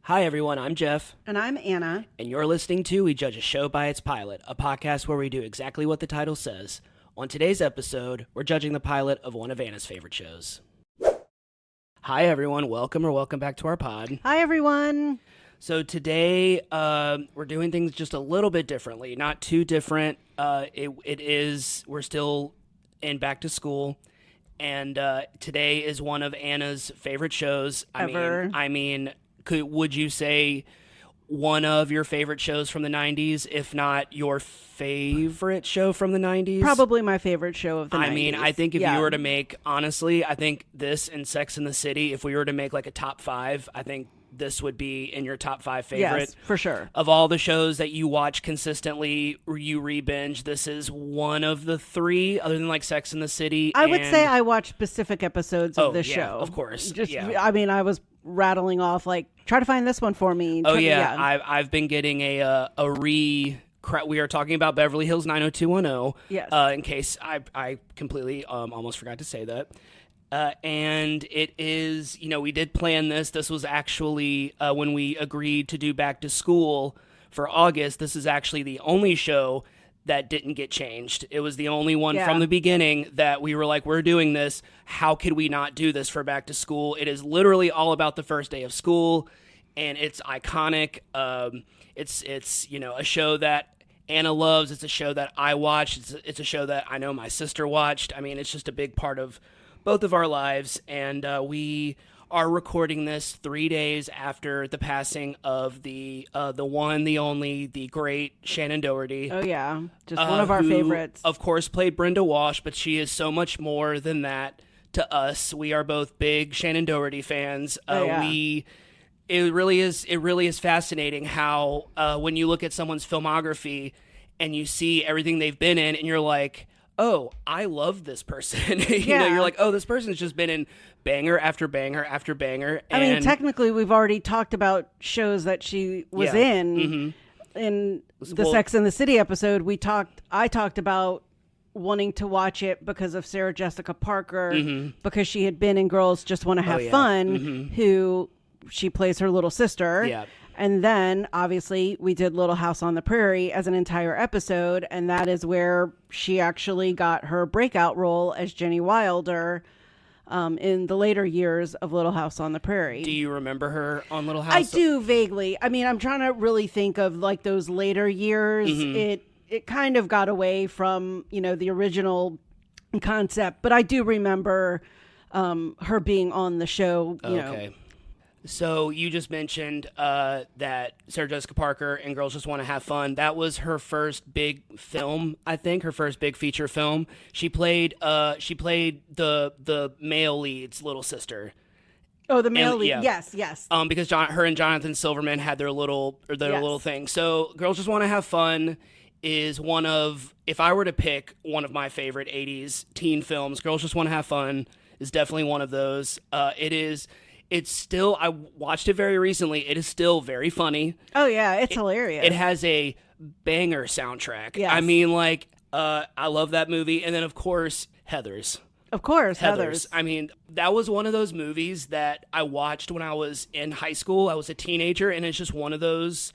Hi everyone, I'm Jeff. And I'm Anna. And you're listening to We Judge a Show by Its Pilot, a podcast where we do exactly what the title says. On today's episode, we're judging the pilot of one of Anna's favorite shows. Hi everyone, welcome back to our pod. Hi everyone. So today, we're doing things just a little bit differently. Not too different. We're still in back to school. And today is one of Anna's favorite shows. Ever. Would you say one of your favorite shows from the 90s, if not your favorite show from the 90s? Probably my favorite show of the 90s. I mean, I think if you were to make, honestly, I think this and Sex and the City, if we were to make like a top five, I think this would be in your top five favorite. Yes, for sure. Of all the shows that you watch consistently, you re-binge, this is one of the three, other than like Sex and the City. I would say I watch specific episodes of this show. Of course. I mean, I was rattling off like, try to find this one for me. I've been getting we are talking about Beverly Hills 90210. Yes. In case I completely almost forgot to say that. And it is, we did plan this. This was actually when we agreed to do back to school for August. This is actually the only show that didn't get changed. It was the only one from the beginning that we were like, we're doing this. How could we not do this for back to school? It is literally all about the first day of school, and it's iconic. It's a show that Anna loves. It's a show that I watched. It's a show that I know my sister watched. I mean, it's just a big part of both of our lives, and we are recording this 3 days after the passing of the one, the only, the great Shannen Doherty. Oh yeah, just one of our favorites. Of course, played Brenda Walsh, but she is so much more than that to us. We are both big Shannen Doherty fans. It really is fascinating how when you look at someone's filmography and you see everything they've been in, and you're like, oh, I love this person. You're like, oh, this person's just been in banger after banger after banger. I mean, technically, we've already talked about shows that she was in. Mm-hmm. In the Sex and the City episode, I talked about wanting to watch it because of Sarah Jessica Parker, because she had been in Girls Just Want to Have Fun, who she plays her little sister. Yeah. And then, obviously, we did Little House on the Prairie as an entire episode, and that is where she actually got her breakout role as Jenny Wilder in the later years of Little House on the Prairie. Do you remember her on Little House? I do, vaguely. I mean, I'm trying to really think of, like, those later years. It kind of got away from, the original concept, but I do remember her being on the show, Okay. So you just mentioned that Sarah Jessica Parker and Girls Just Want to Have Fun. That was her first big film, I think, her first big feature film. She played the male lead's little sister. Oh, the male lead. Yes. Because her and Jonathan Silverman had their little thing. So Girls Just Want to Have Fun is one of, if I were to pick one of my favorite 80s teen films, Girls Just Want to Have Fun is definitely one of those. It's still, I watched it very recently. It is still very funny. Oh, yeah. It's hilarious. It has a banger soundtrack. Yes. I mean, I love that movie. And then, of course, Heathers. Of course, Heathers. I mean, that was one of those movies that I watched when I was in high school. I was a teenager, and it's just one of those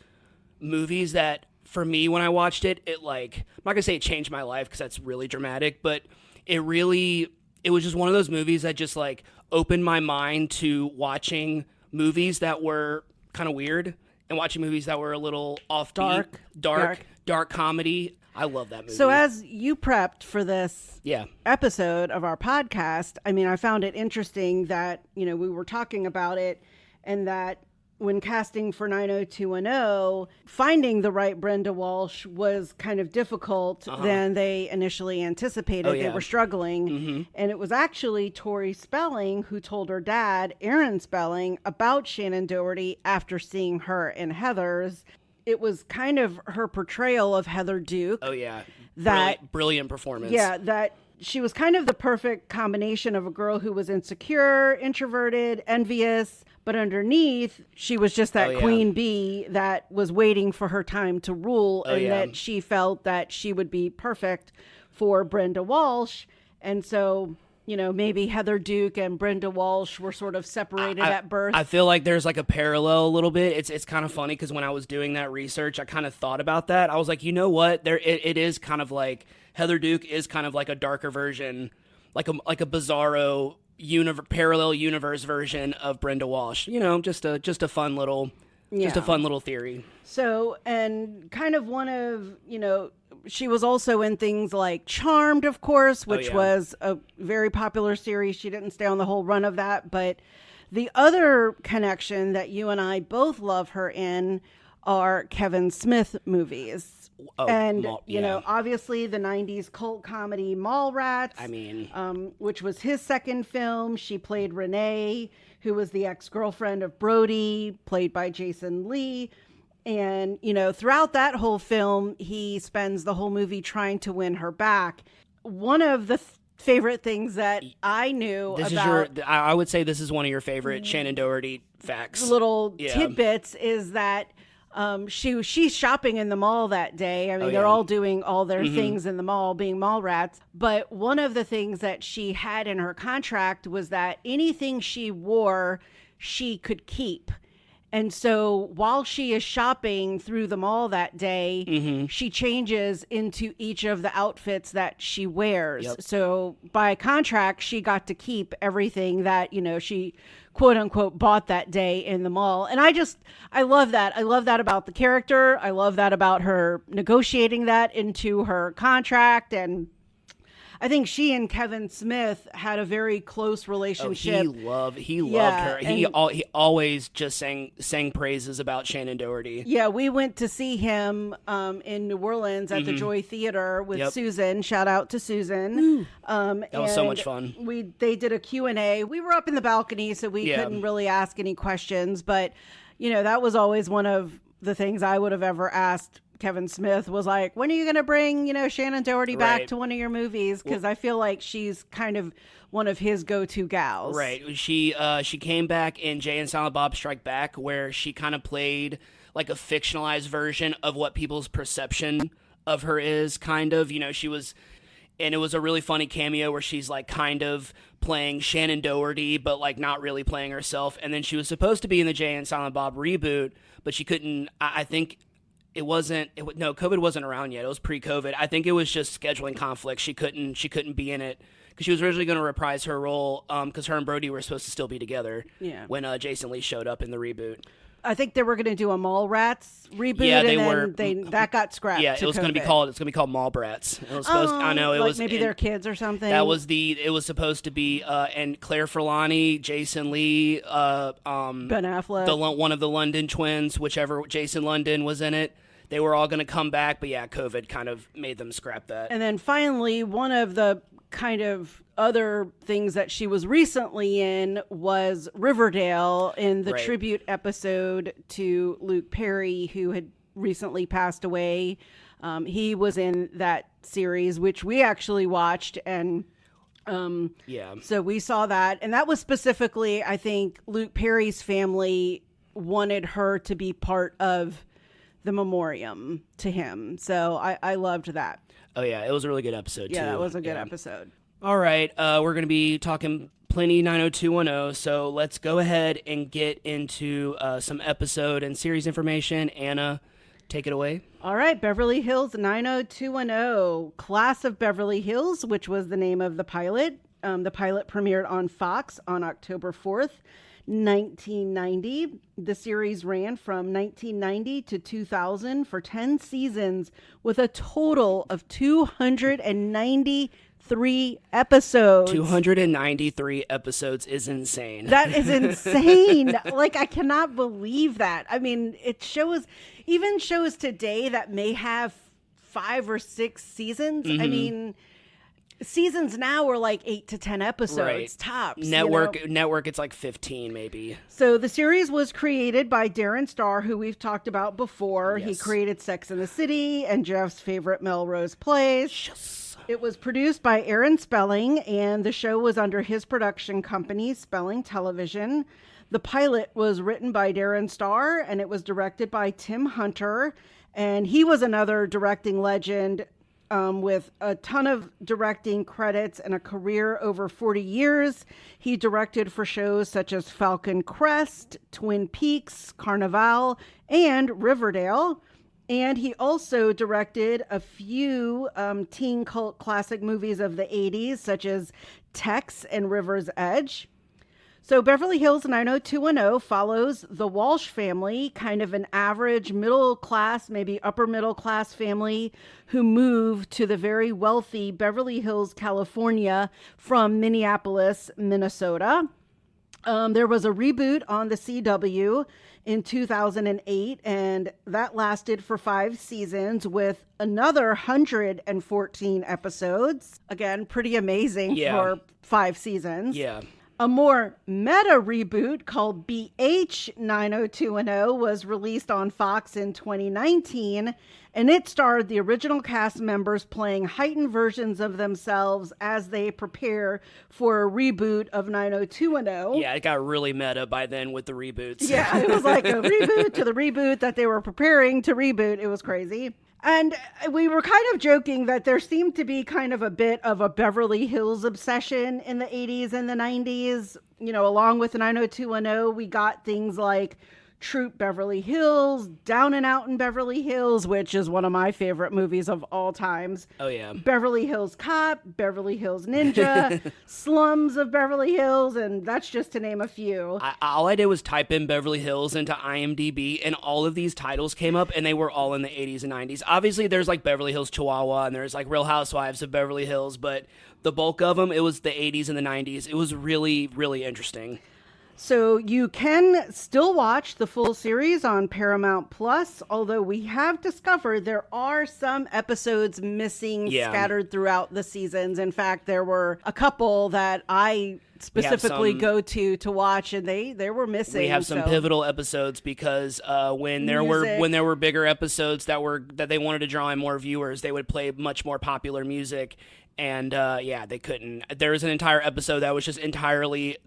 movies that, for me, when I watched it, I'm not going to say it changed my life because that's really dramatic, but it was just one of those movies that just, opened my mind to watching movies that were kind of weird and watching movies that were a little offbeat, dark comedy. I love that movie. So as you prepped for this episode of our podcast, I mean, I found it interesting that, we were talking about it, and that when casting for 90210, finding the right Brenda Walsh was kind of difficult than they initially anticipated. They were struggling. And it was actually Tori Spelling who told her dad, Aaron Spelling, about Shannen Doherty after seeing her in Heathers. It was kind of her portrayal of Heather Duke. Oh, yeah. Brilliant performance. Yeah, that she was kind of the perfect combination of a girl who was insecure, introverted, envious, but underneath, she was just that queen bee that was waiting for her time to rule, that she felt that she would be perfect for Brenda Walsh. And so maybe Heather Duke and Brenda Walsh were sort of separated at birth. I feel like there's like a parallel a little bit. It's kind of funny because when I was doing that research, I kind of thought about that. I was like, you know what? It is kind of like Heather Duke is kind of like a darker version, like a bizarro parallel universe version of Brenda Walsh. Just a fun little theory. So, and kind of one of, she was also in things like Charmed, of course, which was a very popular series. She didn't stay on the whole run of that. But the other connection that you and I both love her in are Kevin Smith movies. Obviously the 90s cult comedy Mallrats, which was his second film. She played Renee, who was the ex-girlfriend of Brody, played by Jason Lee. And, throughout that whole film, he spends the whole movie trying to win her back. One of the favorite things that I knew I would say this is one of your favorite Shannen Doherty facts. Little tidbits is that she's shopping in the mall that day. They're all doing all their things in the mall, being mall rats. But one of the things that she had in her contract was that anything she wore, she could keep. And so while she is shopping through the mall that day, she changes into each of the outfits that she wears. Yep. So by contract, she got to keep everything that, she quote unquote bought that day in the mall. And I love that. I love that about the character. I love that about her negotiating that into her contract. And I think she and Kevin Smith had a very close relationship. He loved her. He always just sang praises about Shannen Doherty. Yeah, we went to see him in New Orleans at the Joy Theater with Susan. Shout out to Susan. That was so much fun. They did a Q&A. We were up in the balcony, so we couldn't really ask any questions. But, that was always one of the things I would have ever asked Kevin Smith, was like, when are you going to bring, Shannen Doherty back to one of your movies? Because I feel like she's kind of one of his go-to gals. Right. She came back in Jay and Silent Bob Strike Back, where she kind of played like a fictionalized version of what people's perception of her is, kind of. She was, and it was a really funny cameo where she's like kind of playing Shannen Doherty, but like not really playing herself. And then she was supposed to be in the Jay and Silent Bob reboot, but she couldn't. I think COVID wasn't around yet. It was pre-COVID. I think it was just scheduling conflicts. She couldn't be in it because she was originally going to reprise her role because her and Brody were supposed to still be together when Jason Lee showed up in the reboot. I think they were going to do a Mallrats reboot, that got scrapped. Yeah, it was going to be called Mallbrats. It was supposed. I know it was maybe their kids or something. It was supposed to be and Claire Forlani, Jason Lee, Ben Affleck, one of the London twins, whichever Jason London was in it. They were all going to come back, but COVID kind of made them scrap that. And then finally, one of the kind of other things that she was recently in was Riverdale in the tribute episode to Luke Perry, who had recently passed away. He was in that series, which we actually watched, and so we saw that. And that was specifically, I think, Luke Perry's family wanted her to be part of the memoriam to him. So I loved that. Oh, yeah. It was a really good episode, too. Yeah, it was a good episode. All right. We're going to be talking plenty 90210. So let's go ahead and get into some episode and series information. Anna, take it away. All right. Beverly Hills 90210. Class of Beverly Hills, which was the name of the pilot. The pilot premiered on Fox on October 4th. 1990. The series ran from 1990 to 2000 for 10 seasons with a total of 293 episodes. 293 episodes is insane. That is insane. Like, I cannot believe that. I mean, even shows today that may have 5 or 6 seasons. I mean, seasons now are like 8 to 10 episodes tops. Network, it's like 15 maybe. So the series was created by Darren Star, who we've talked about before. Yes. He created Sex and the City and Jeff's favorite Melrose Place. Yes. It was produced by Aaron Spelling, and the show was under his production company, Spelling Television. The pilot was written by Darren Star, and it was directed by Tim Hunter. And he was another directing legend with a ton of directing credits and a career over 40 years. He directed for shows such as Falcon Crest, Twin Peaks, Carnival, and Riverdale. And he also directed a few teen cult classic movies of the 80s, such as Tex and River's Edge. So Beverly Hills 90210 follows the Walsh family, kind of an average middle class, maybe upper middle class family who moved to the very wealthy Beverly Hills, California from Minneapolis, Minnesota. There was a reboot on the CW in 2008, and that lasted for 5 seasons with another 114 episodes. Again, pretty amazing for 5 seasons. Yeah. A more meta reboot called BH 90210 was released on Fox in 2019, and it starred the original cast members playing heightened versions of themselves as they prepare for a reboot of 90210. Yeah, it got really meta by then with the reboots. Yeah, it was like a reboot to the reboot that they were preparing to reboot. It was crazy. And we were kind of joking that there seemed to be kind of a bit of a Beverly Hills obsession in the 80s and the 90s. You know, along with 90210, we got things like Troop Beverly Hills, Down and Out in Beverly Hills, which is one of my favorite movies of all times. Oh, yeah. Beverly Hills Cop, Beverly Hills Ninja, Slums of Beverly Hills, and that's just to name a few. All I did was type in Beverly Hills into IMDb, and all of these titles came up, and they were all in the 80s and 90s. Obviously, there's like Beverly Hills Chihuahua, and there's like Real Housewives of Beverly Hills, but the bulk of them, it was the 80s and the 90s. It was really, really interesting. So you can still watch the full series on Paramount Plus, although we have discovered there are some episodes missing scattered throughout the seasons. In fact, there were a couple that I specifically go to watch, and they were missing. We have some pivotal episodes because when there were bigger episodes that they wanted to draw in more viewers, they would play much more popular music. And they couldn't. There was an entire episode that was just entirely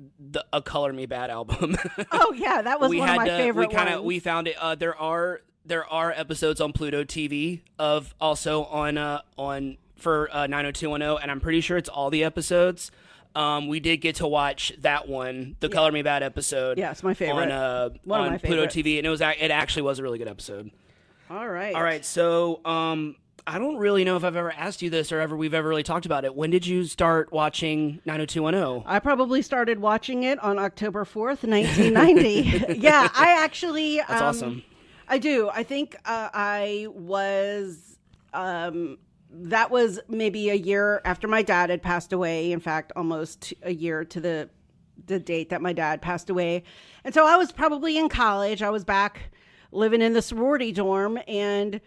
a Color Me Bad album. Oh yeah, that was one of my favorite ones. We found it. There are episodes on Pluto TV of also on for 90210, and I'm pretty sure it's all the episodes. We did get to watch that one, the Color Me Bad episode. Yeah, it's my favorite. On Pluto TV, and it actually was a really good episode. All right. So I don't really know if I've ever asked you this or we've ever really talked about it. When did you start watching 90210? I probably started watching it on October 4th, 1990. Yeah, I actually... That's awesome. I do. I think I was... that was maybe a year after my dad had passed away. In fact, almost a year to the date that my dad passed away. And so I was probably in college. I was back living in the sorority dorm, and...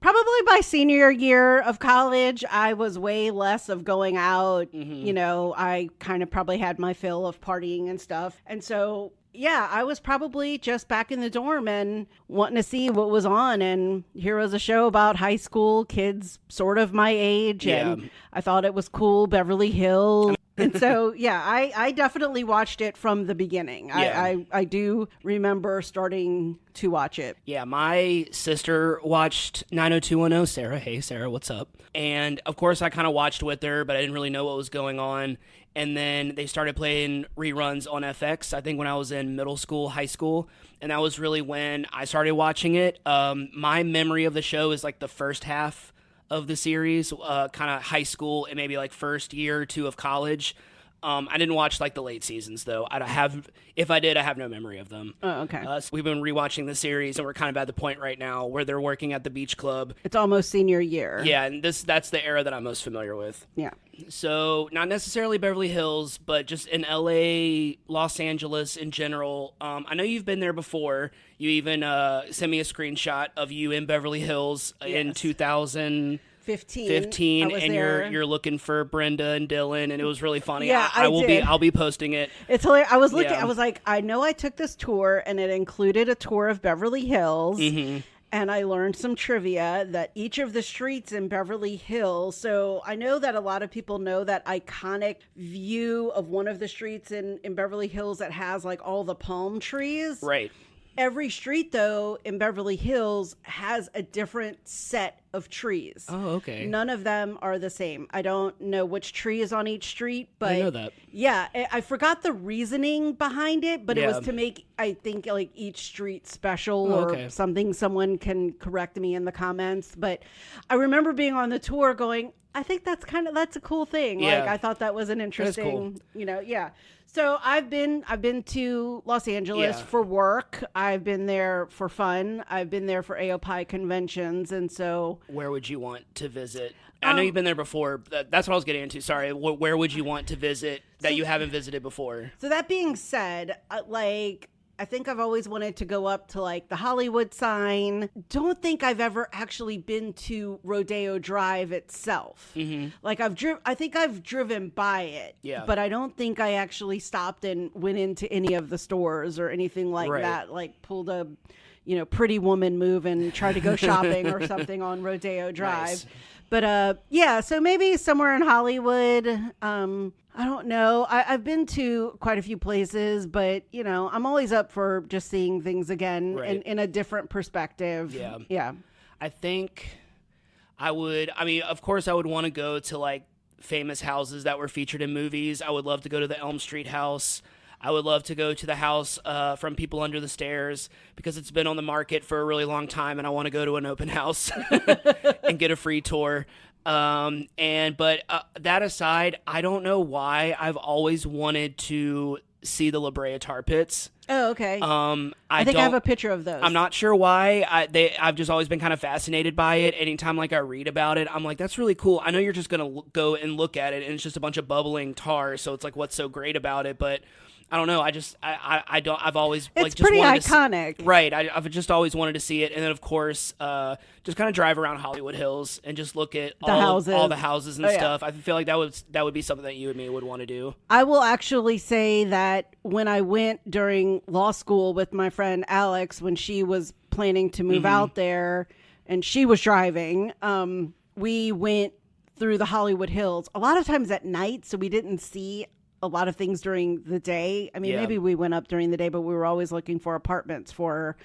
probably by senior year of college, I was way less of going out. Mm-hmm. You know, I kind of probably had my fill of partying and stuff. And so, yeah, I was probably just back in the dorm and wanting to see what was on. And here was a show about high school kids sort of my age. Yeah. And I thought it was cool, Beverly Hills. And so, yeah, I definitely watched it from the beginning. Yeah. I do remember starting to watch it. Yeah, my sister watched 90210. Sarah, hey, Sarah, what's up? And, of course, I kind of watched with her, but I didn't really know what was going on. And then they started playing reruns on FX, I think when I was in middle school, high school. And that was really when I started watching it. My memory of the show is like the first half of the series, kind of high school and maybe like first year or two of college. I didn't watch like the late seasons though. If I did, I have no memory of them. Oh, okay. So we've been rewatching the series, and we're kind of at the point right now where they're working at the beach club. It's almost senior year. Yeah, and that's the era that I'm most familiar with. Yeah. So not necessarily Beverly Hills, but just in LA, Los Angeles in general. I know you've been there before. You even sent me a screenshot of you in Beverly Hills in 2015, and you're looking for Brenda and Dylan, and it was really funny. Yeah, I'll be posting it. It's hilarious. I was looking. Yeah. I was like, I know I took this tour, and it included a tour of Beverly Hills. Mm-hmm. And I learned some trivia that each of the streets in Beverly Hills, so I know that a lot of people know that iconic view of one of the streets in Beverly Hills that has like all the palm trees. Right. Every street, though, in Beverly Hills has a different set of trees. Oh, okay. None of them are the same. I don't know which tree is on each street, but I know that. Yeah, I forgot the reasoning behind it, but it was to make, I think, like each street special or something. Someone can correct me in the comments, but I remember being on the tour going, I think that's a cool thing. Yeah. Like I thought that was an interesting, yeah. So I've been to Los Angeles for work. I've been there for fun. I've been there for AOPI conventions, and so. Where would you want to visit? I know you've been there before. That's what I was getting into. Sorry. Where would you want to visit that you haven't visited before? So that being said, I think I've always wanted to go up to like the Hollywood sign. Don't think I've ever actually been to Rodeo Drive itself. Mm-hmm. Like I think I've driven by it, but I don't think I actually stopped and went into any of the stores or anything like that. Like pulled a, Pretty Woman move and tried to go shopping or something on Rodeo Drive. Nice. But so maybe somewhere in Hollywood. I don't know. I've been to quite a few places, but, I'm always up for just seeing things again in a different perspective. Yeah. Yeah. I think of course I would want to go to like famous houses that were featured in movies. I would love to go to the Elm Street house. I would love to go to the house from People Under the Stairs because it's been on the market for a really long time and I want to go to an open house and get a free tour. But that aside, I don't know why I've always wanted to see the La Brea tar pits. Oh, okay. I think I have a picture of those. I'm not sure why. I've just always been kind of fascinated by it. Anytime like I read about it, I'm like, that's really cool. I know you're just going to go and look at it and it's just a bunch of bubbling tar. So it's like, what's so great about it? But I don't know. I've always it's pretty iconic, right? I've just always wanted to see it, and then of course, just kind of drive around Hollywood Hills and just look at all the houses and stuff. Yeah. I feel like that would be something that you and me would want to do. I will actually say that when I went during law school with my friend Alex, when she was planning to move out there, and she was driving, we went through the Hollywood Hills a lot of times at night, so we didn't see a lot of things during the day. I mean, maybe we went up during the day, but we were always looking for apartments for her.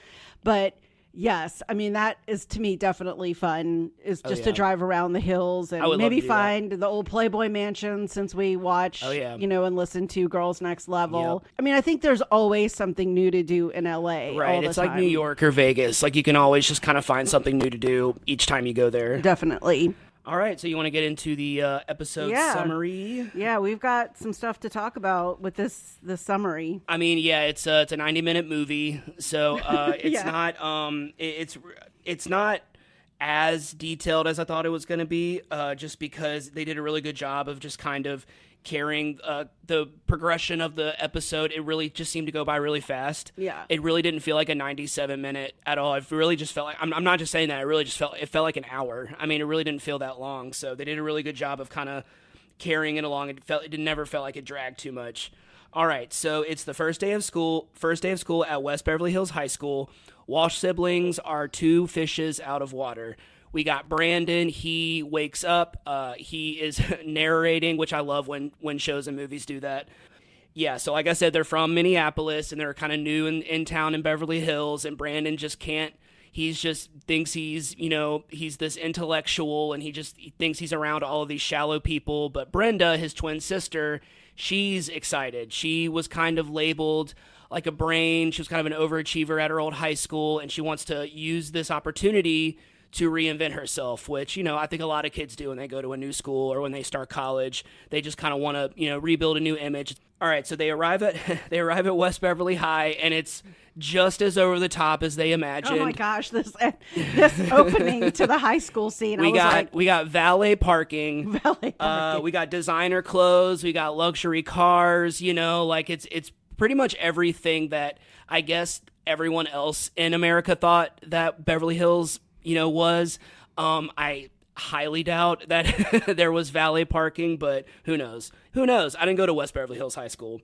But yes, I mean, that is to me definitely fun, is just to drive around the hills and maybe find the old Playboy Mansion since we watch, and listen to Girls Next Level. Yep. I mean, I think there's always something new to do in LA. Right. It's like New York or Vegas. Like you can always just kind of find something new to do each time you go there. Definitely. All right, so you want to get into the episode summary? Yeah, we've got some stuff to talk about with the summary. I mean, it's a 90-minute movie, so it's not it's not as detailed as I thought it was going to be, just because they did a really good job of just kind of carrying the progression of the episode. It really just seemed to go by really fast. Yeah. It really didn't feel like a 97-minute at all. It really just felt like, I'm not just saying that, it felt like an hour. I mean, it really didn't feel that long. So they did a really good job of kind of carrying it along. It never felt like it dragged too much. All right, so it's the first day of school at West Beverly Hills High School. Walsh siblings are two fishes out of water. We got Brandon. He wakes up. He is narrating, which I love when shows and movies do that. Yeah, so like I said, they're from Minneapolis, and they're kind of new in town in Beverly Hills, and Brandon just can't. He just thinks he's this intellectual, and he thinks he's around all of these shallow people. But Brenda, his twin sister, she's excited. She was kind of labeled like a brain. She was kind of an overachiever at her old high school, and she wants to use this opportunity to reinvent herself, which, I think a lot of kids do when they go to a new school or when they start college. They just kind of want to, rebuild a new image. All right, so they arrive at West Beverly High, and it's just as over the top as they imagined. Oh my gosh, this opening to the high school scene. We got valet parking. We got designer clothes. We got luxury cars. It's pretty much everything that I guess everyone else in America thought that Beverly Hills was. I highly doubt that there was valet parking, but who knows? I didn't go to West Beverly Hills High School.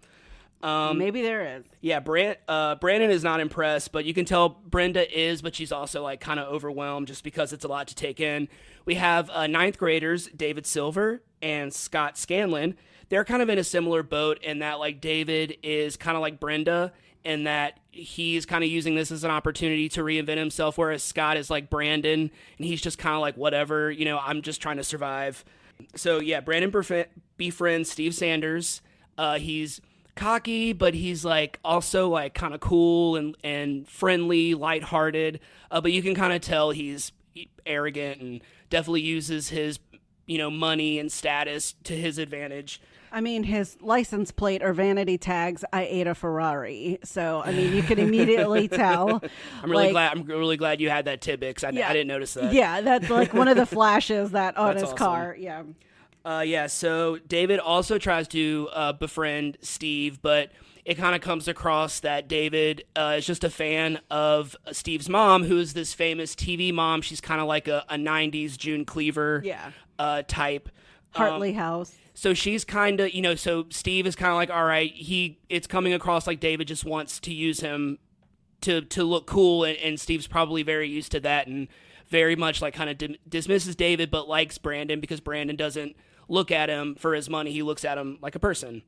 Maybe there is. Yeah, Brandon is not impressed, but you can tell Brenda is, but she's also like kind of overwhelmed just because it's a lot to take in. We have ninth graders, David Silver and Scott Scanlon. they're kind of in a similar boat in that like David is kind of like Brenda in that he's kind of using this as an opportunity to reinvent himself, whereas Scott is like Brandon and he's just kind of like, whatever, you know, I'm just trying to survive. So yeah, Brandon befriends Steve Sanders. He's cocky, but he's like also like kind of cool and friendly, lighthearted. But you can kind of tell he's arrogant and definitely uses his, you know, money and status to his advantage. I mean, his license plate or vanity tags, I ate a Ferrari. So, I mean, you can immediately tell. I'm really glad you had that tidbit because I didn't notice that. Yeah, that's like one of the flashes that on his awesome. car. Yeah. So David also tries to befriend Steve, but it kind of comes across that David is just a fan of Steve's mom, who is this famous TV mom. She's kind of like a 90s June Cleaver type. Hartley House. So she's kind of, you know, so Steve is kind of like, all right, it's coming across like David just wants to use him to look cool, and Steve's probably very used to that and very much like kind of dismisses David, but likes Brandon because Brandon doesn't look at him for his money. He looks at him like a person.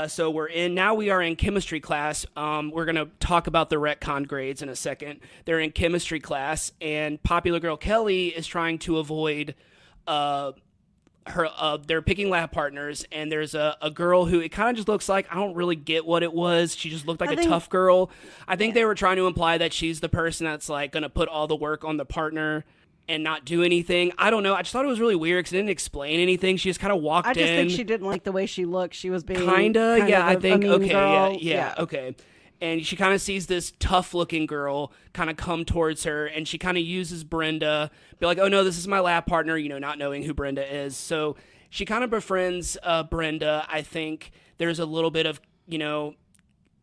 So we are in chemistry class. We're going to talk about the retcon grades in a second. They're in chemistry class, and popular girl Kelly is trying to avoid they're picking lab partners, and there's a girl who it kind of just looks like, I don't really get what it was. She just looked like a tough girl. I think they were trying to imply that she's the person that's like going to put all the work on the partner and not do anything. I don't know. I just thought it was really weird because it didn't explain anything. She just kind of walked in. I just think she didn't like the way she looked. She was being I think, a mean girl. Okay. And she kind of sees this tough-looking girl kind of come towards her, and she kind of uses Brenda, be like, oh, no, this is my lab partner, you know, not knowing who Brenda is. So she kind of befriends Brenda. I think there's a little bit of, you know,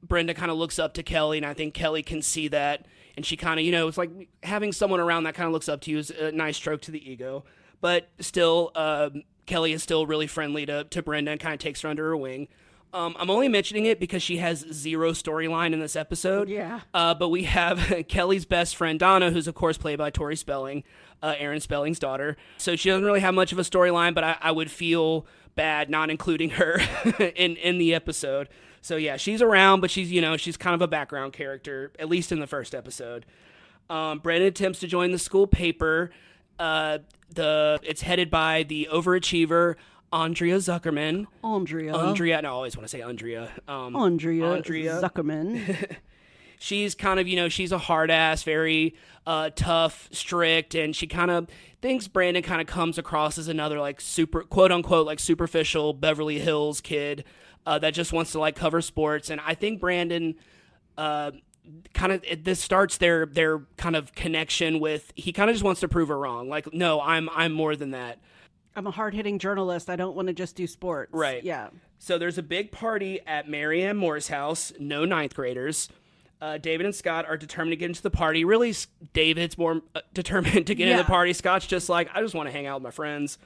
Brenda kind of looks up to Kelly, and I think Kelly can see that. And she kind of, you know, it's like having someone around that kind of looks up to you is a nice stroke to the ego. But still, Kelly is still really friendly to Brenda and kind of takes her under her wing. I'm only mentioning it because she has zero storyline in this episode. Yeah. But we have Kelly's best friend, Donna, who's, of course, played by Tori Spelling, Aaron Spelling's daughter. So she doesn't really have much of a storyline, but I would feel bad not including her in the episode. So, yeah, she's around, but she's kind of a background character, at least in the first episode. Brandon attempts to join the school paper. It's headed by the overachiever, Andrea Zuckerman. Andrea. No, I always want to say Andrea. Andrea Zuckerman. She's kind of, she's a hard ass, very tough, strict, and she kind of thinks Brandon kind of comes across as another like super, quote unquote, like superficial Beverly Hills kid that just wants to like cover sports. And I think Brandon this starts their kind of connection with, he kind of just wants to prove her wrong. Like, no, I'm more than that. I'm a hard-hitting journalist. I don't want to just do sports. Right. Yeah. So there's a big party at Mary Ann Moore's house. No ninth graders. David and Scott are determined to get into the party. Really, David's more determined to get into the party. Scott's just like, I just want to hang out with my friends.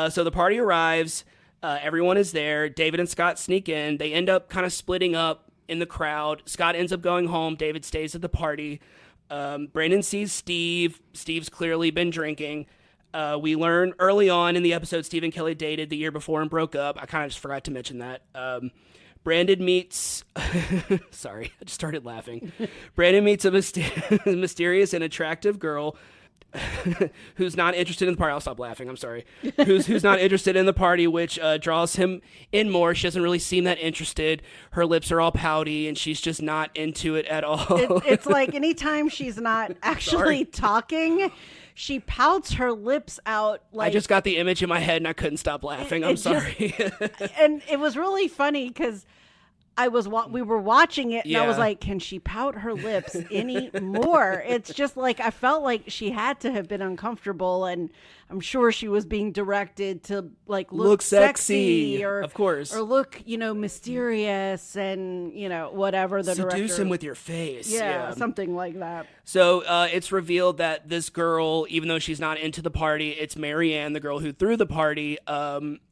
So the party arrives. Everyone is there. David and Scott sneak in. They end up kind of splitting up in the crowd. Scott ends up going home. David stays at the party. Brandon sees Steve. Steve's clearly been drinking. We learn early on in the episode Steve and Kelly dated the year before and broke up. I kind of just forgot to mention that. Brandon meets... Sorry, I just started laughing. Brandon meets a mysterious and attractive girl who's not interested in the party. I'll stop laughing, I'm sorry. Who's not interested in the party, which draws him in more. She doesn't really seem that interested. Her lips are all pouty, and she's just not into it at all. It's like anytime she's not actually talking... She pouts her lips out like... I just got the image in my head and I couldn't stop laughing. I'm sorry. And it was really funny because we were watching it and I was like, can she pout her lips any more? It's just like, I felt like she had to have been uncomfortable, and I'm sure she was being directed to like look sexy or, of course, or look, mysterious and, whatever the director. Seduce him with your face. Yeah, something like that. So it's revealed that this girl, even though she's not into the party, it's Mary Ann, the girl who threw the party.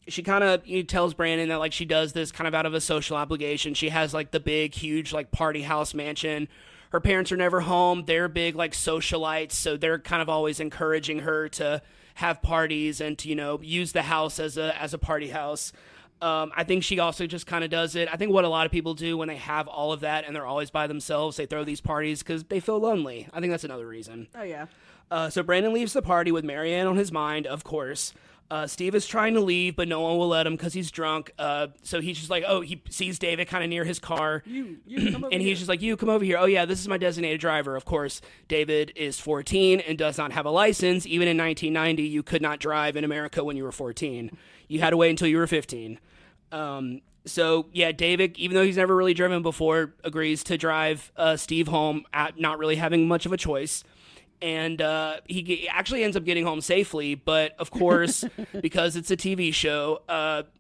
She kind of tells Brandon that like she does this kind of out of a social obligation. She has like the big, huge like party house mansion. Her parents are never home. They're big like socialites, so they're kind of always encouraging her to have parties and to use the house as a party house. I think she also just kind of does it. I think what a lot of people do when they have all of that and they're always by themselves, they throw these parties because they feel lonely. I think that's another reason. Oh, yeah. So Brandon leaves the party with Marianne on his mind, of course. Steve is trying to leave, but no one will let him because he's drunk. So he's just like, he sees David kind of near his car. You come over and he's just like, you come over here. Oh, yeah, this is my designated driver. Of course, David is 14 and does not have a license. Even in 1990, you could not drive in America when you were 14. You had to wait until you were 15. So, yeah, David, even though he's never really driven before, agrees to drive Steve home, not really having much of a choice. And he actually ends up getting home safely, but of course, because it's a TV show,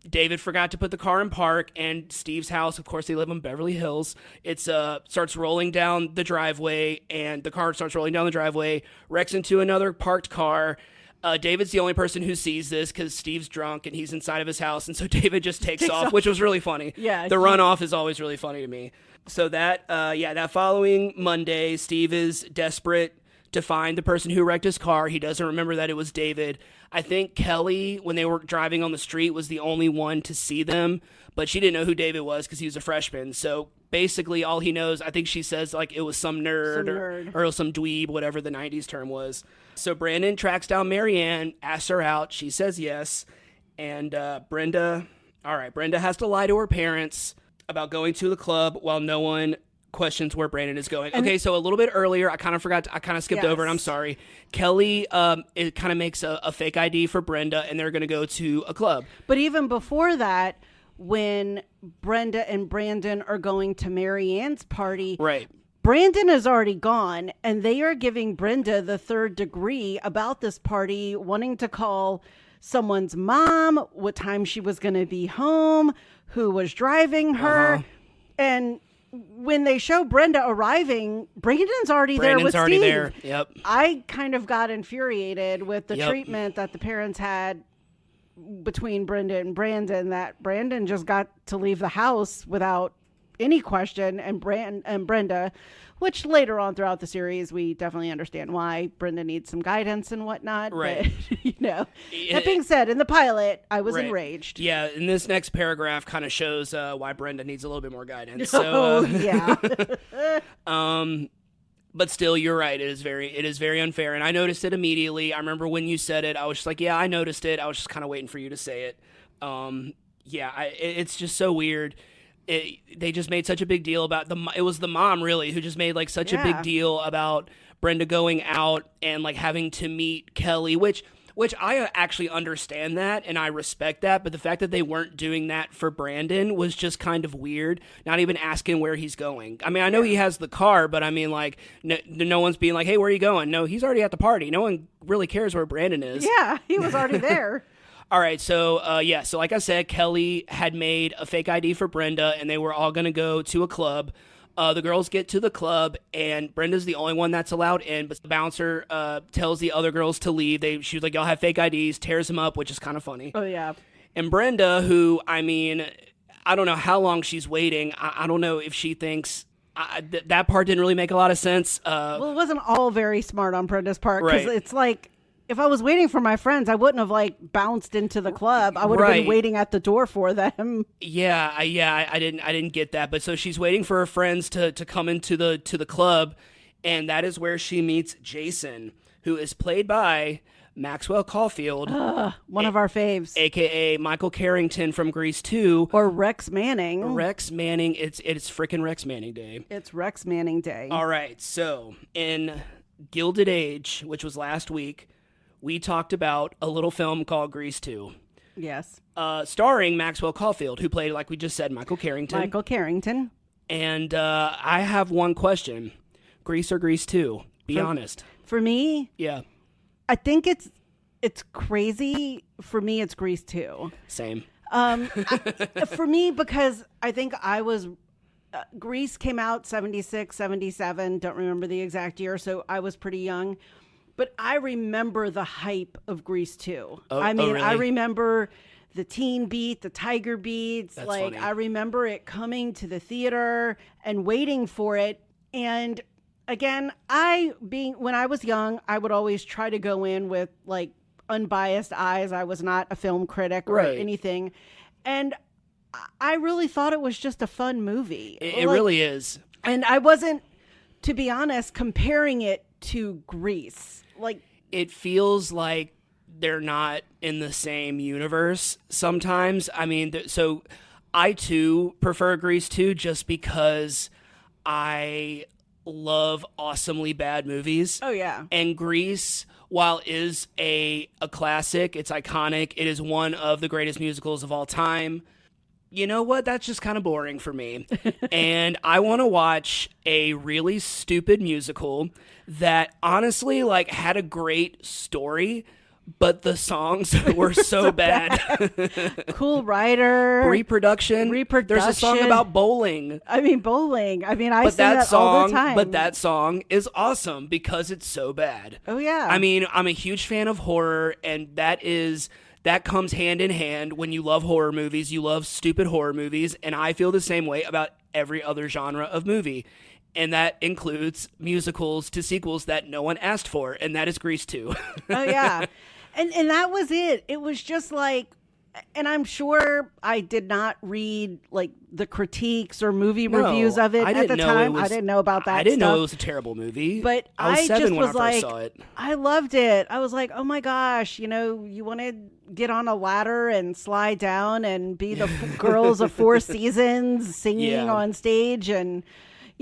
David forgot to put the car in park, and Steve's house, of course, they live in Beverly Hills. It starts rolling down the driveway, and the car starts rolling down the driveway, wrecks into another parked car. David's the only person who sees this because Steve's drunk and he's inside of his house, and so David just takes off, which was really funny. Yeah, the runoff is always really funny to me. So that following Monday, Steve is desperate to find the person who wrecked his car. He doesn't remember that it was David. I think Kelly, when they were driving on the street, was the only one to see them, but she didn't know who David was because he was a freshman. So basically all he knows, I think she says like it was some nerd. Or some dweeb, whatever the 90s term was. So Brandon tracks down Marianne, asks her out. She says yes. And Brenda has to lie to her parents about going to the club while no one questions where Brandon is going. Okay, so a little bit earlier, I kind of skipped over, and I'm sorry. Kelly it kind of makes a fake ID for Brenda, and they're going to go to a club. But even before that, when Brenda and Brandon are going to Marianne's party, right? Brandon is already gone, and they are giving Brenda the third degree about this party, wanting to call someone's mom, what time she was going to be home, who was driving her, and when they show Brenda arriving, Brandon's already there with Steve. There. Yep. I kind of got infuriated with the treatment that the parents had between Brenda and Brandon, that Brandon just got to leave the house without any question, and Brenda, which later on throughout the series, we definitely understand why Brenda needs some guidance and whatnot. Right. But, that being said, in the pilot, I was enraged. Yeah, and this next paragraph kind of shows why Brenda needs a little bit more guidance. So, yeah. But still, you're right. It is very unfair, and I noticed it immediately. I remember when you said it, I was just like, yeah, I noticed it. I was just kind of waiting for you to say it. It's just so weird. They just made such a big deal about it was the mom really who just made like such a big deal about Brenda going out and like having to meet Kelly, which I actually understand that and I respect that, but the fact that they weren't doing that for Brandon was just kind of weird. Not even asking where he's going. I mean, I know he has the car, but I mean, like no one's being like, hey, where are you going? No, he's already at the party. No one really cares where Brandon is. Yeah, he was already there. All right, so so like I said, Kelly had made a fake ID for Brenda, and they were all going to go to a club. The girls get to the club, and Brenda's the only one that's allowed in, but the bouncer tells the other girls to leave. She was like, y'all have fake IDs, tears them up, which is kind of funny. Oh, yeah. And Brenda, who, I mean, I don't know how long she's waiting. I don't know if she thinks... that part didn't really make a lot of sense. Well, it wasn't all very smart on Brenda's part, because it's like... If I was waiting for my friends, I wouldn't have like bounced into the club. I would have been waiting at the door for them. Yeah, I didn't get that. But so she's waiting for her friends to come into the club, and that is where she meets Jason, who is played by Maxwell Caulfield, one of our faves, aka Michael Carrington from Grease 2, or Rex Manning. Rex Manning. It's frickin' Rex Manning Day. It's Rex Manning Day. All right, so in Gilded Age, which was last week, we talked about a little film called Grease 2. Yes. Starring Maxwell Caulfield, who played, like we just said, Michael Carrington. And I have one question. Grease or Grease 2? Be honest. For me? Yeah. I think it's crazy. For me, it's Grease 2. Same. For me, because I think I was... Grease came out 76, 77. Don't remember the exact year, so I was pretty young. But I remember the hype of Grease 2. Really? I remember the teen beat, the tiger beats. That's like, funny. I remember it coming to the theater and waiting for it. And again, when I was young, I would always try to go in with like unbiased eyes. I was not a film critic or anything. And I really thought it was just a fun movie. It really is. And I wasn't, to be honest, comparing it to Grease. Like, it feels like they're not in the same universe sometimes. I mean, so I too prefer Grease 2 just because I love awesomely bad movies. Oh, yeah. And Grease, while is a classic, it's iconic, it is one of the greatest musicals of all time. You know what? That's just kind of boring for me. And I want to watch a really stupid musical that honestly like had a great story, but the songs were so bad. Cool writer. Reproduction. There's a song about bowling. Bowling. I sing that all the time. But that song is awesome because it's so bad. Oh, yeah. I'm a huge fan of horror, and that comes hand in hand. When you love horror movies, you love stupid horror movies, and I feel the same way about every other genre of movie. And that includes musicals to sequels that no one asked for, and that is Grease 2. Oh, yeah. And that was it. It was just like, and I'm sure I did not read like the critiques or movie reviews of it at the time. I didn't know about that. I didn't know it was a terrible movie. But I was 7 when I first saw it. I loved it. I was like, oh my gosh, you want to get on a ladder and slide down and be the girls of Four Seasons singing on stage and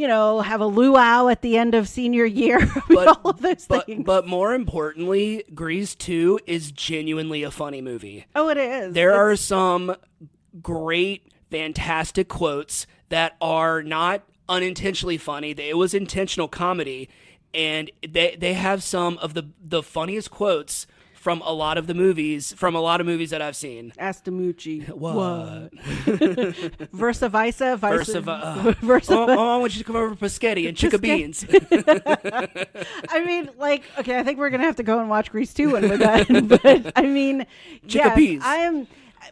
have a luau at the end of senior year. All of those things. But more importantly, Grease 2 is genuinely a funny movie. Oh, it is. There are some great, fantastic quotes that are not unintentionally funny. It was intentional comedy, and they have some of the funniest quotes from a lot of movies that I've seen. Astamucci. What? Versa Visa. I want you to come over for Paschetti and Chicka Beans. Okay, I think we're going to have to go and watch Grease 2 when we're done. But, Chicka Beans.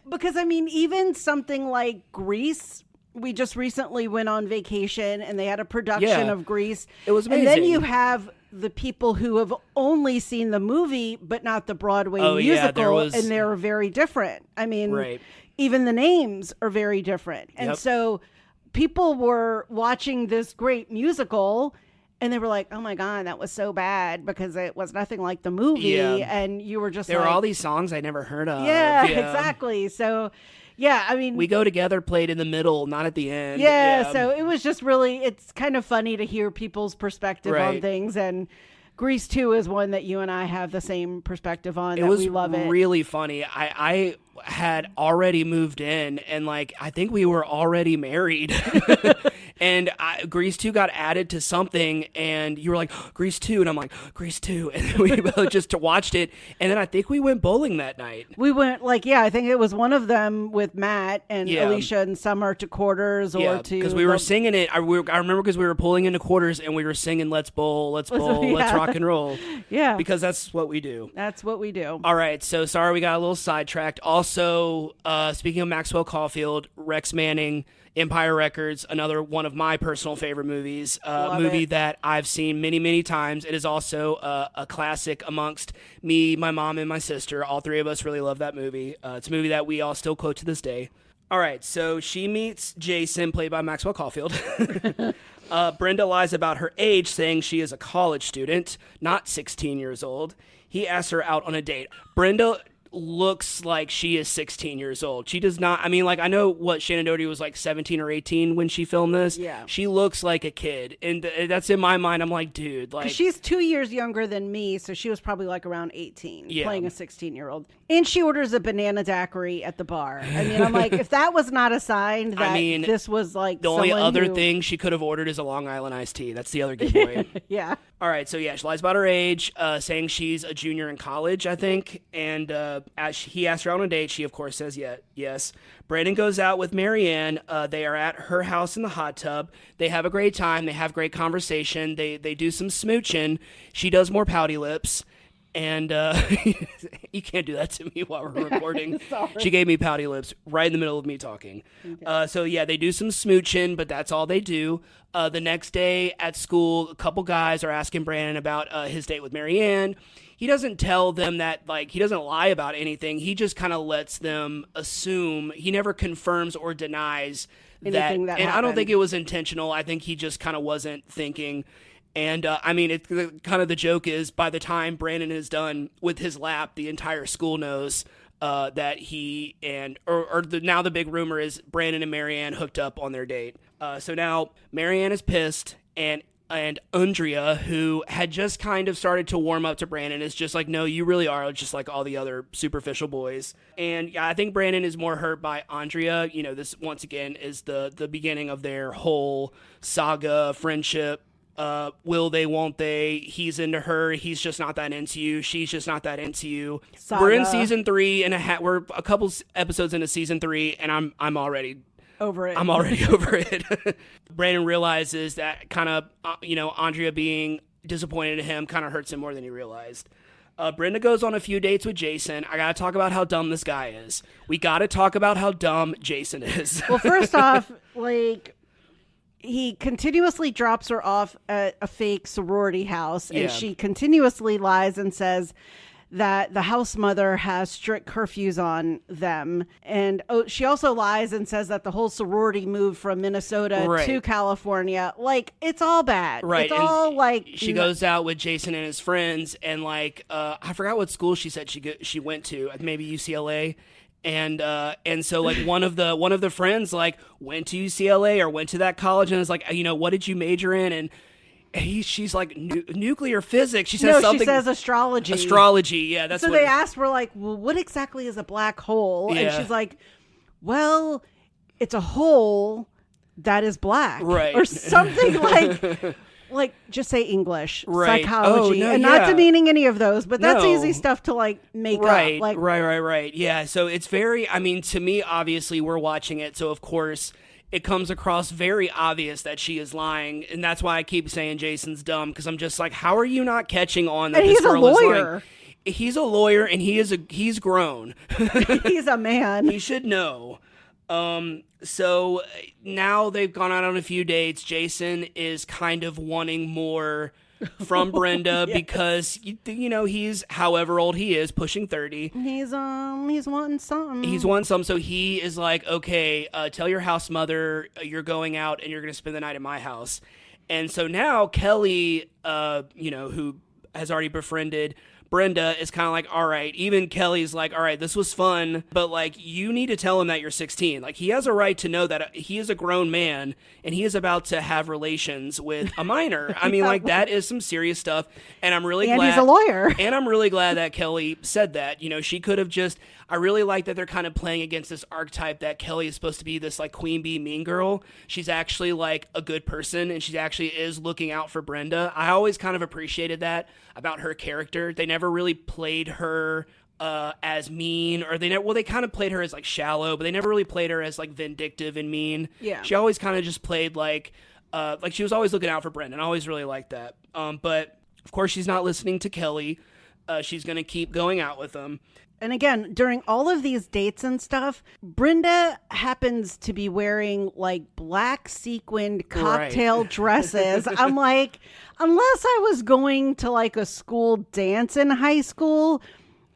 Because, even something like Grease, we just recently went on vacation and they had a production of Grease. It was amazing. And then you have the people who have only seen the movie but not the Broadway musical, and they're very different. Right. Even the names are very different. And so people were watching this great musical and they were like, oh my God, that was so bad because it was nothing like the movie. Yeah. And you were just there were all these songs I never heard of. Yeah, exactly. So yeah, We Go Together played in the middle, not at the end. Yeah, so it was just it's kind of funny to hear people's perspective on things, and Grease 2 is one that you and I have the same perspective on. We love it. It was really funny. I had already moved in, and I think we were already married. And Grease 2 got added to something, and you were like, Grease 2, and I'm like, Grease 2, and we both just watched it, and then I think we went bowling that night. We went, I think it was one of them with Matt and Alicia and Summer to Quarters or to... because we were singing it. I remember because we were pulling into Quarters, and we were singing Let's Bowl, Let's rock and roll. Yeah. Because that's what we do. That's what we do. All right, so sorry we got a little sidetracked. Also, speaking of Maxwell Caulfield, Rex Manning, Empire Records, another one of my personal favorite movies, movie that I've seen many, many times. It is also a classic amongst me, my mom, and my sister. All three of us really love that movie. It's a movie that we all still quote to this day. All right, so she meets Jason, played by Maxwell Caulfield. Brenda lies about her age, saying she is a college student, not 16 years old. He asks her out on a date. Brenda looks like she is 16 years old. She does not. I know what Shannen Doherty was 17 or 18 when she filmed this. Yeah. She looks like a kid. And that's in my mind. I'm like, dude. She's 2 years younger than me, so she was probably around 18, playing a 16-year-old. And she orders a banana daiquiri at the bar. I'm like, if that was not a sign that this was the only other thing she could have ordered is a Long Island iced tea. That's the other giveaway. Yeah. All right, so she lies about her age, saying she's a junior in college, I think, and as he asks her out on a date, she, of course, says yes. Brandon goes out with Marianne. They are at her house in the hot tub. They have a great time. They have great conversation. They do some smooching. She does more pouty lips, and you can't do that to me while we're recording. She gave me pouty lips right in the middle of me talking. Okay. They do some smooching, but that's all they do. The next day at school, a couple guys are asking Brandon about his date with Marianne. he doesn't tell them that, like, he doesn't lie about anything. He just kind of lets them assume. He never confirms or denies anything that and happened. I don't think it was intentional. I think he just kind of wasn't thinking. And I mean, kind of the joke is, by the time Brandon is done with his lap, the entire school knows that he and now the big rumor is Brandon and Marianne hooked up on their date. So now Marianne is pissed, and Andrea, who had just kind of started to warm up to Brandon, is just like, no, you really are just like all the other superficial boys. And yeah, I think Brandon is more hurt by Andrea. You know, this once again is the beginning of their whole saga, friendship. Will they, won't they? He's into her. He's just not that into you. She's just not that into you. Saga. We're in season 3 and we're a couple episodes into season 3, and I'm already over it. I'm already over it. Brandon realizes that kind of, Andrea being disappointed in him kind of hurts him more than he realized. Brenda goes on a few dates with Jason. I got to talk about how dumb this guy is. We got to talk about how dumb Jason is. Well, first off, like, he continuously drops her off at a fake sorority house, and she continuously lies and says that the house mother has strict curfews on them. And she also lies and says that the whole sorority moved from Minnesota to California. Like, it's all bad. Right. It's all like... She goes out with Jason and his friends, and like, I forgot what school she said she went to, maybe UCLA. And so like one of the friends like went to UCLA or went to that college and is like, what did you major in? And she's like nuclear physics. She says something. She says astrology. Astrology, yeah. That's so. They asked her like, well, what exactly is a black hole? Yeah. And she's like, well, it's a hole that is black, right? Or something like. Like, just say English, psychology, and not demeaning any of those, but that's easy stuff to like make up. Like, right. Yeah. So it's very, I mean, to me, obviously we're watching it. So of course it comes across very obvious that she is lying. And that's why I keep saying Jason's dumb. Cause I'm just like, how are you not catching on that this girl is lying? He's a lawyer and he's grown. He's a man. He should know. So now they've gone out on a few dates. Jason is kind of wanting more from Brenda because, he's however old he is, pushing 30. He's wanting something. He's wanting something. So he is like, okay, tell your house mother you're going out and you're going to spend the night at my house. And so now Kelly, who has already befriended Brenda, is kind of like, all right, even Kelly's like, all right, this was fun, but like, you need to tell him that you're 16. Like, he has a right to know that he is a grown man and he is about to have relations with a minor. I mean, like, that is some serious stuff. And I'm really glad. And he's a lawyer. And I'm really glad that Kelly said that. She could have just, I really like that they're kind of playing against this archetype that Kelly is supposed to be this like queen bee mean girl. She's actually like a good person and she actually is looking out for Brenda. I always kind of appreciated that about her character. They never really played her as mean, or they kind of played her as like shallow, but they never really played her as like vindictive and mean. Yeah. She always kind of just played like she was always looking out for Brendan. I always really liked that. But of course she's not listening to Kelly. She's going to keep going out with him. And again, during all of these dates and stuff, Brenda happens to be wearing like black sequined cocktail dresses. I'm like, unless I was going to like a school dance in high school,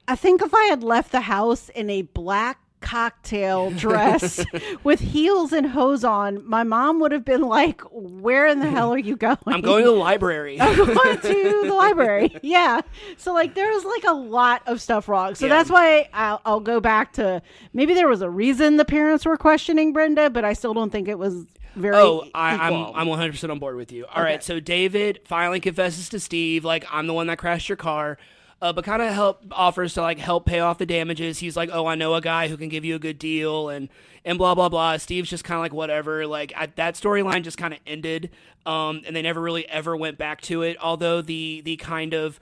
I think if I had left the house in a black cocktail dress with heels and hose on, my mom would have been like, where in the hell are you going? I'm going to the library. I'm going to the library. Yeah. So like there's like a lot of stuff wrong. So that's why I'll go back to, maybe there was a reason the parents were questioning Brenda, but I still don't think it was very I'm 100% on board with you. All right. So David finally confesses to Steve, like, I'm the one that crashed your car. But kind of offers to like help pay off the damages. He's like, oh, I know a guy who can give you a good deal and blah, blah, blah. Steve's just kind of like, whatever. Like that storyline just kind of ended. And they never really ever went back to it. Although the kind of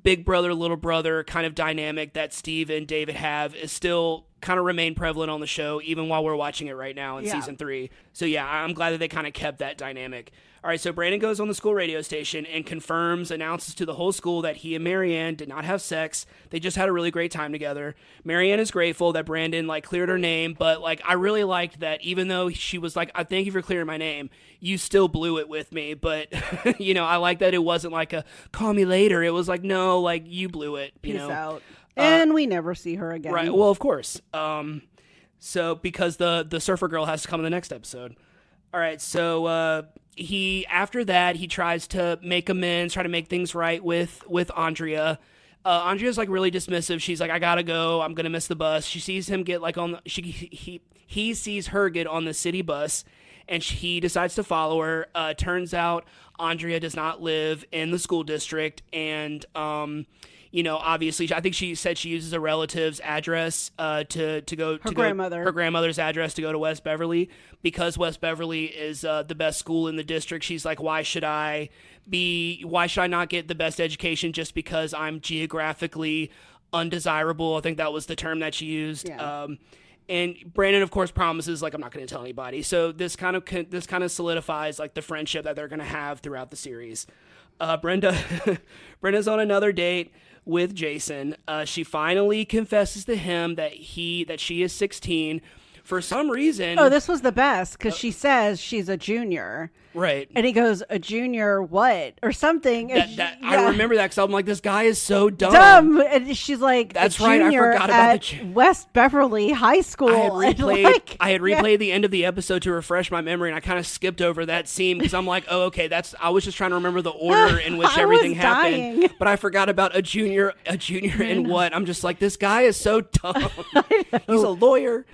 big brother, little brother kind of dynamic that Steve and David have is still kind of remain prevalent on the show even while we're watching it right now in season 3. So yeah, I'm glad that they kind of kept that dynamic. All right, so Brandon goes on the school radio station and announces to the whole school that he and Marianne did not have sex. They just had a really great time together. Marianne is grateful that Brandon cleared her name, but I really liked that even though she was like, "I thank you for clearing my name," you still blew it with me. But I like that it wasn't like a "call me later." It was like, no, you blew it. Peace out. And we never see her again. Right. Well, of course. So because the surfer girl has to come in the next episode. All right. So after that he tries to make amends, try to make things right with Andrea. Andrea's really dismissive. She's like, "I gotta go. I'm gonna miss the bus." She sees him get he sees her get on the city bus, and he decides to follow her. Turns out Andrea does not live in the school district, and obviously, I think she said she uses a relative's address to go to her grandmother's address to go to West Beverly, because West Beverly is the best school in the district. She's like, why should I not get the best education just because I'm geographically undesirable? I think that was the term that she used. Yeah. And Brandon, of course, promises I'm not going to tell anybody. So this kind of solidifies the friendship that they're going to have throughout the series. Brenda's on another date with Jason. She finally confesses to him that she is 16. For some reason... Oh, this was the best, because she says she's a junior. Right. And he goes, "A junior what?" Or something. I remember that, because I'm like, this guy is so dumb. And she's like, "That's right, I forgot about the West Beverly High School." I had replayed the end of the episode to refresh my memory, and I kind of skipped over that scene, because I'm like, oh, okay, I was just trying to remember the order in which everything happened. But I forgot about a junior and what. I'm just like, this guy is so dumb. He's a lawyer.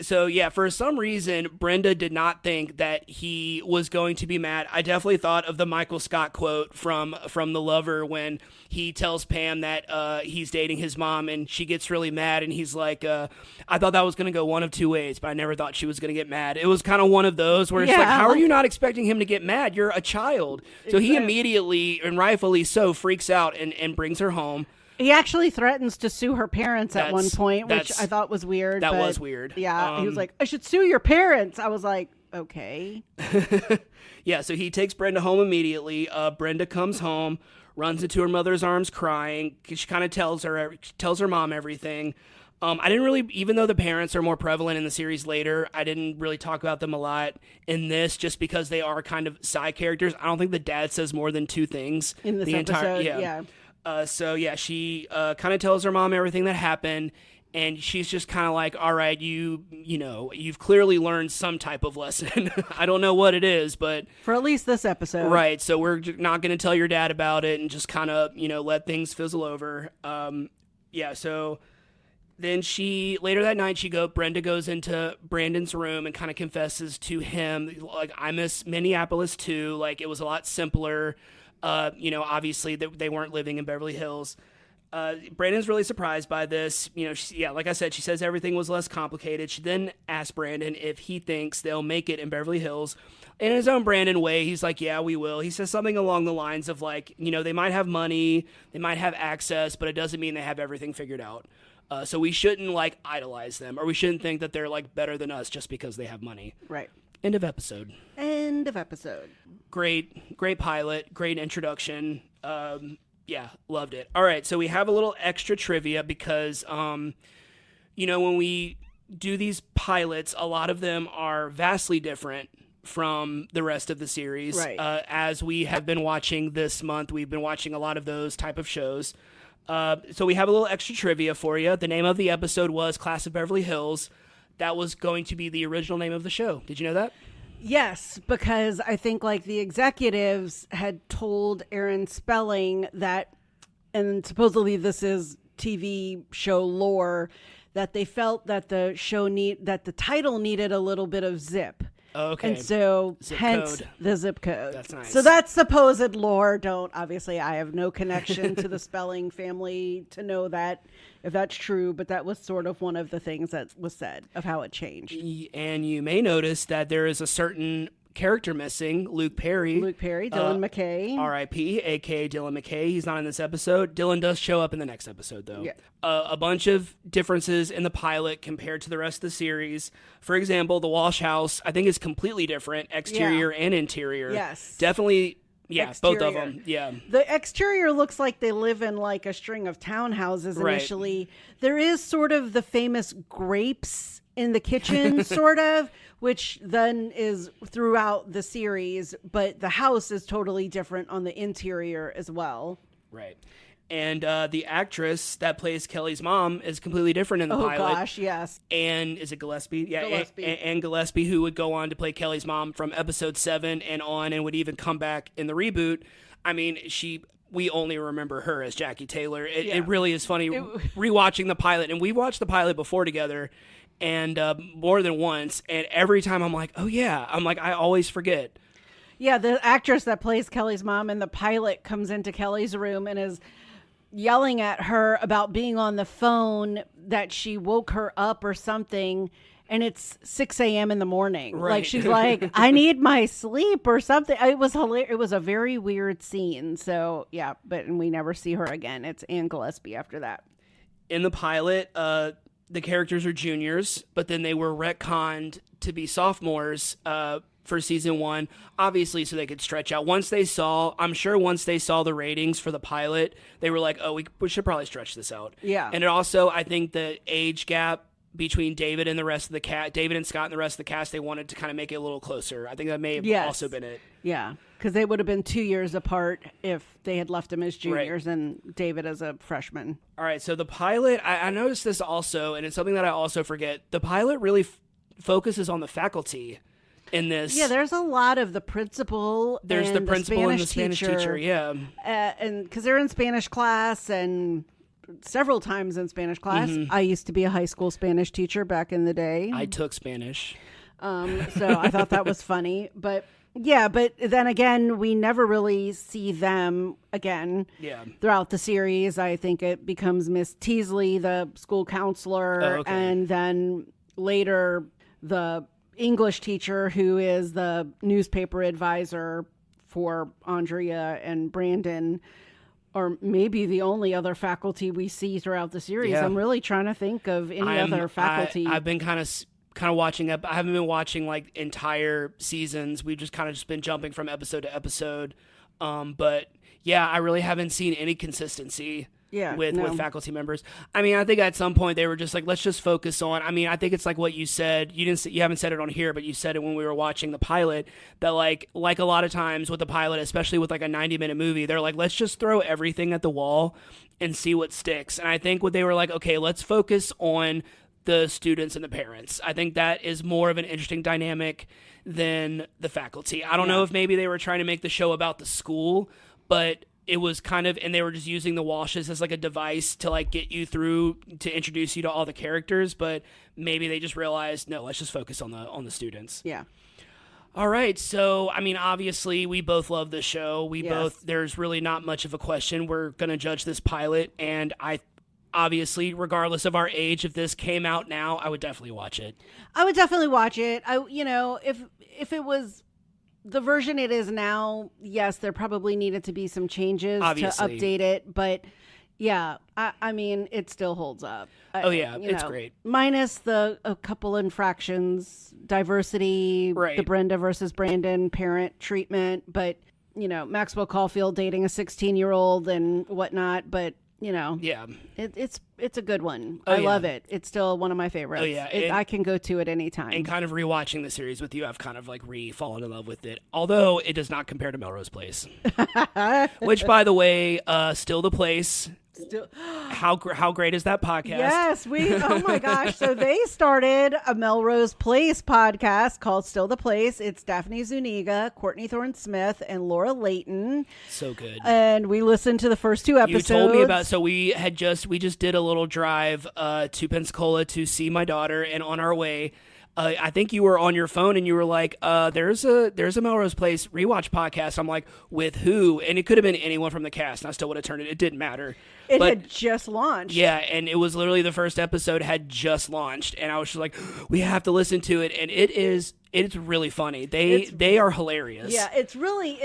So yeah, for some reason, Brenda did not think that he was going to be mad. I definitely thought of the Michael Scott quote from The Lover when he tells Pam that he's dating his mom, and she gets really mad, and he's like, "I thought that was going to go one of two ways, but I never thought she was going to get mad." It was kind of one of those where it's how are you not expecting him to get mad? You're a child. So he immediately, and rightfully so, freaks out and brings her home. He actually threatens to sue her parents at one point, which I thought was weird. That was weird. Yeah, he was like, "I should sue your parents." I was like, okay. Yeah, so he takes Brenda home immediately. Brenda comes home, runs into her mother's arms crying. She kind of tells her mom everything. I didn't really, even though the parents are more prevalent in the series later, I didn't really talk about them a lot in this, just because they are kind of side characters. I don't think the dad says more than two things in this episode. So yeah, she kind of tells her mom everything that happened, and she's just kind of like, all right, you've clearly learned some type of lesson. I don't know what it is, but for at least this episode, right? So we're not going to tell your dad about it, and just kind of let things fizzle over. Yeah. So then later that night, Brenda goes into Brandon's room and kind of confesses to him, like, I miss Minneapolis too. Like, it was a lot simpler. Obviously they weren't living in Beverly Hills. Brandon's really surprised by this. Like I said, she says everything was less complicated. She then asks Brandon if he thinks they'll make it in Beverly Hills. In his own Brandon way, he's like, yeah, we will. He says something along the lines of they might have money, they might have access, but it doesn't mean they have everything figured out. So we shouldn't idolize them, or we shouldn't think that they're better than us just because they have money. Right. End of episode. Great pilot, great introduction. Yeah, loved it. All right, so we have a little extra trivia because, when we do these pilots, a lot of them are vastly different from the rest of the series. Right. As we have been watching this month, we've been watching a lot of those type of shows. So we have a little extra trivia for you. The name of the episode was Class of Beverly Hills. That was going to be the original name of the show. Did you know that? Yes, because I think the executives had told Aaron Spelling that, and supposedly this is TV show lore, that they felt that the title needed a little bit of zip. Okay. And so hence code. The zip code. That's nice. So that's supposed lore. Obviously I have no connection to the Spelling family to know that if that's true, but that was sort of one of the things that was said of how it changed. And you may notice that there is a certain character missing, Luke Perry. Dylan McKay. R.I.P., a.k.a. Dylan McKay. He's not in this episode. Dylan does show up in the next episode, though. Yeah. A bunch of differences in the pilot compared to the rest of the series. For example, the Walsh house, I think, is completely different, exterior and interior. Yes. Definitely, exterior. Both of them. Yeah. The exterior looks like they live in like a string of townhouses initially. Right. There is sort of the famous grapes in the kitchen, sort of, which then is throughout the series, but the house is totally different on the interior as well. Right. And the actress that plays Kelly's mom is completely different in the pilot. Oh, gosh, yes. And is it Gillespie? Yeah, Gillespie. And Gillespie, who would go on to play Kelly's mom from episode 7 and on, and would even come back in the reboot. I mean, we only remember her as Jackie Taylor. It really is funny rewatching the pilot. And we watched the pilot before together, and more than once. And every time I'm like, oh, yeah. I'm like, I always forget. Yeah, the actress that plays Kelly's mom in the pilot comes into Kelly's room and is yelling at her about being on the phone, that she woke her up or something, and it's 6 a.m. in the morning. Right. Like, she's like, I need my sleep or something. It was hilarious. It was a very weird scene. So, yeah, and we never see her again. It's Ann Gillespie after that. In the pilot, the characters are juniors, but then they were retconned to be sophomores for season 1, obviously, so they could stretch out. I'm sure once they saw the ratings for the pilot, they were like, oh, we should probably stretch this out. Yeah. And it also, I think the age gap between David and the rest of the cast, David and Scott and the rest of the cast, they wanted to kind of make it a little closer. I think that may have also been it. Yeah, because they would have been 2 years apart if they had left him as juniors and David as a freshman. All right, so the pilot, I noticed this also, and it's something that I also forget. The pilot really focuses on the faculty in this. Yeah, there's a lot of the principal. There's the principal and the Spanish teacher. Yeah, and because they're in Spanish class and several times in Spanish class. Mm-hmm. I used to be a high school Spanish teacher back in the day. I took Spanish, so I thought that was funny. But yeah, but then again, we never really see them again. Yeah. Throughout the series, I think it becomes Miss Teasley, the school counselor, and then later the English teacher who is the newspaper advisor for Andrea and Brandon, or maybe the only other faculty we see throughout the series. Yeah. I'm really trying to think of any other faculty. I've been kind of watching up. I haven't been watching like entire seasons. We've just kind of been jumping from episode to episode. But yeah, I really haven't seen any consistency. With faculty members. I mean, I think at some point they were just like, let's just focus on. I mean, I think it's like what you said. You haven't said it on here, but you said it when we were watching the pilot. That like a lot of times with the pilot, especially with like a 90-minute movie, they're like, let's just throw everything at the wall and see what sticks. And I think what they were like, okay, let's focus on the students and the parents. I think that is more of an interesting dynamic than the faculty. I don't know if maybe they were trying to make the show about the school, but it was kind of, and they were just using the Walshes as like a device to like get you through, to introduce you to all the characters, but maybe they just realized, no, let's just focus on the students. Yeah. All right. So, I mean, obviously we both love this show. There's really not much of a question. We're going to judge this pilot, and obviously, regardless of our age, if this came out now, I would definitely watch it. I would definitely watch it. If it was the version it is now, yes, there probably needed to be some changes to update it, but yeah, I mean, it still holds up. It's great. Minus a couple infractions, diversity, the Brenda versus Brandon parent treatment, but Maxwell Caulfield dating a 16-year-old and whatnot, but it's a good one. I love it. It's still one of my favorites. I can go to it anytime. And kind of rewatching the series with you, I've kind of like fallen in love with it. Although it does not compare to Melrose Place, which, by the way, still the place. How great is that podcast? Yes, oh my gosh. So they started a Melrose Place podcast called Still the Place. It's Daphne Zuniga, Courtney Thorne-Smith, and Laura Layton. So good. And we listened to the first 2 episodes. You told me about, so we just did a little drive to Pensacola to see my daughter, and on our way, I think you were on your phone and you were like, there's a Melrose Place rewatch podcast. I'm like, with who? And it could have been anyone from the cast, and I still would have turned it. It didn't matter. It had just launched. Yeah, and it was literally the first episode had just launched, and I was just like, we have to listen to it, and it's really funny. They are hilarious. Yeah, it's really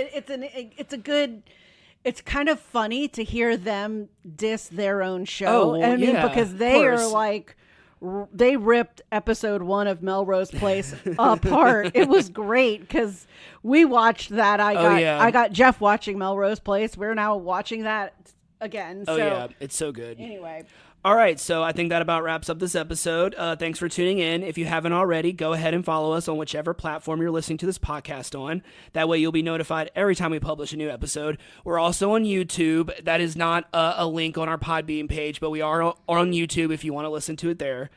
it's kind of funny to hear them diss their own show. Because they are like, they ripped episode 1 of Melrose Place apart. It was great because we watched that. I got Jeff watching Melrose Place. We're now watching that again. It's so good. Anyway. All right, so I think that about wraps up this episode. Thanks for tuning in. If you haven't already, go ahead and follow us on whichever platform you're listening to this podcast on. That way you'll be notified every time we publish a new episode. We're also on YouTube. That is not a link on our Podbean page, but we are on YouTube if you want to listen to it there.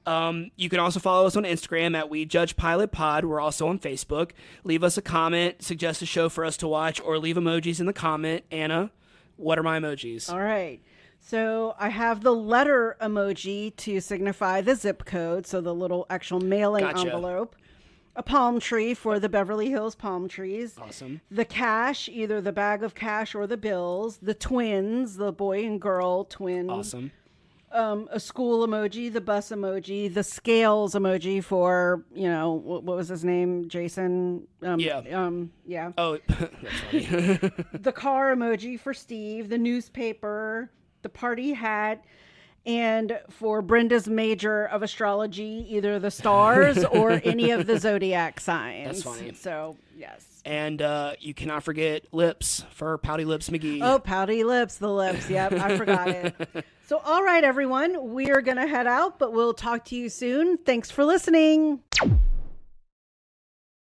You can also follow us on Instagram at We Judge Pilot Pod. We're also on Facebook. Leave us a comment, suggest a show for us to watch, or leave emojis in the comment. Anna, what are my emojis? All right. So I have the letter emoji to signify the zip code, so the little actual mailing envelope. A palm tree for the Beverly Hills palm trees. Awesome. The cash, either the bag of cash or the bills. The twins, the boy and girl twins. Awesome. A school emoji, the bus emoji, the scales emoji for, what was his name? Jason? Yeah. Oh, that's funny. The car emoji for Steve, the newspaper, the party hat, and for Brenda's major of astrology, either the stars or any of the zodiac signs. That's funny. So, yes. And you cannot forget lips for Pouty Lips McGee. Oh, Pouty Lips, the lips. Yep, I forgot it. So, all right, everyone, we are going to head out, but we'll talk to you soon. Thanks for listening.